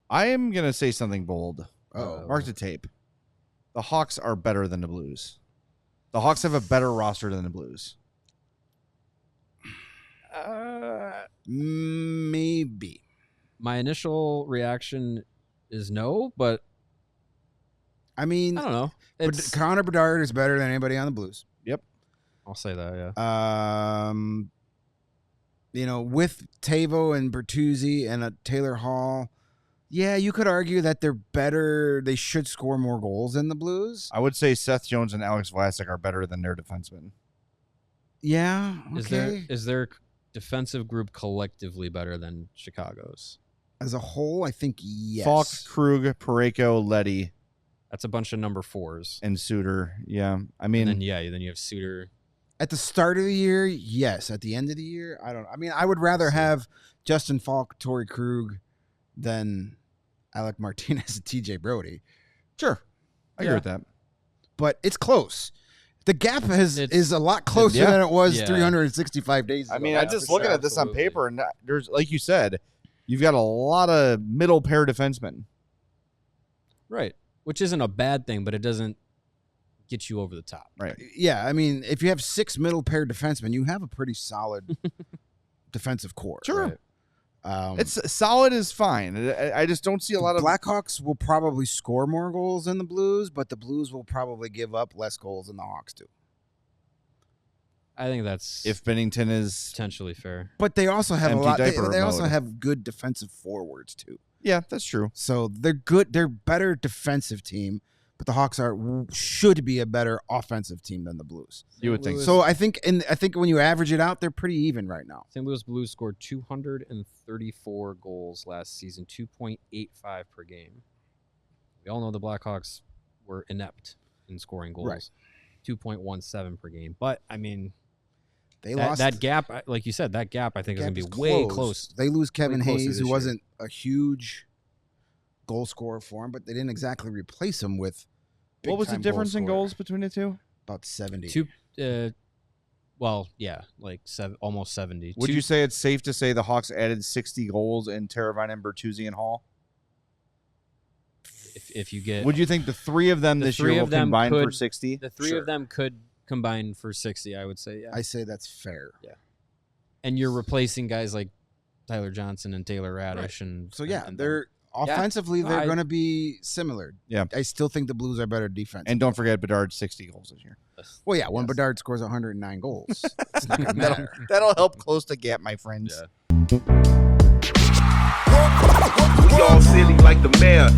I am going to say something bold. Oh, Mark the tape. The Hawks are better than the Blues. The Hawks have a better roster than the Blues. Maybe. My initial reaction is no, but I mean, I don't know. But Connor Bedard is better than anybody on the Blues. Yep. I'll say that, yeah. With Tavo and Bertuzzi and Taylor Hall, yeah, you could argue that they're better. They should score more goals than the Blues. I would say Seth Jones and Alex Vlasic are better than their defensemen. Yeah. Okay. Is their defensive group collectively better than Chicago's? As a whole, I think yes. Falk, Krug, Parayko, Leddy. That's a bunch of number 4s. And Suter. Yeah. I mean, then you have Suter. At the start of the year, yes. At the end of the year, I don't know. I mean, I would rather have Justin Falk, Torrey Krug than Alec Martinez and TJ Brody. Sure. I agree with that. But it's close. The gap is a lot closer than it was 365 days ago. I mean, I'm just looking at this on paper, and there's, like you said, you've got a lot of middle pair defensemen. Right. Which isn't a bad thing, but it doesn't get you over the top. Right. Yeah, I mean, if you have 6 middle pair defensemen, you have a pretty solid defensive core. Sure. Right? It's solid is fine. I just don't see a lot of Blackhawks will probably score more goals than the Blues, but the Blues will probably give up less goals than the Hawks do. I think that's if Bennington is potentially fair. But they also have empty a lot. They also have good defensive forwards too. Yeah, that's true. So they're good. They're better defensive team, but the Hawks should be a better offensive team than the Blues. You would think so. I think when you average it out, they're pretty even right now. St. Louis Blues scored 234 goals last season, 2.85 per game. We all know the Blackhawks were inept in scoring goals, right. 2.17 per game. But I mean, they lost that gap. Like you said, that gap I think is going to be way close. They lose Kevin Hayes, who wasn't a huge goal scorer for him, but they didn't exactly replace him with. What was the difference in goals between the two? About 70. Almost 70. Would you say it's safe to say the Hawks added 60 goals in Tirabassi and Bertuzzi and Hall? If you get, would you think the three of them this year will combine for 60? The three of them could combine for 60. I would say. Yeah. I say that's fair. Yeah. And you're replacing guys like Tyler Johnson and Taylor Radish, right. and so they're. Offensively, they're going to be similar. Yeah. I still think the Blues are better defense. And don't forget Bedard's 60 goals this year. Well, yeah, when Bedard scores 109 goals, it's not going to matter. That'll help close the gap, my friends. We all silly like the mayor.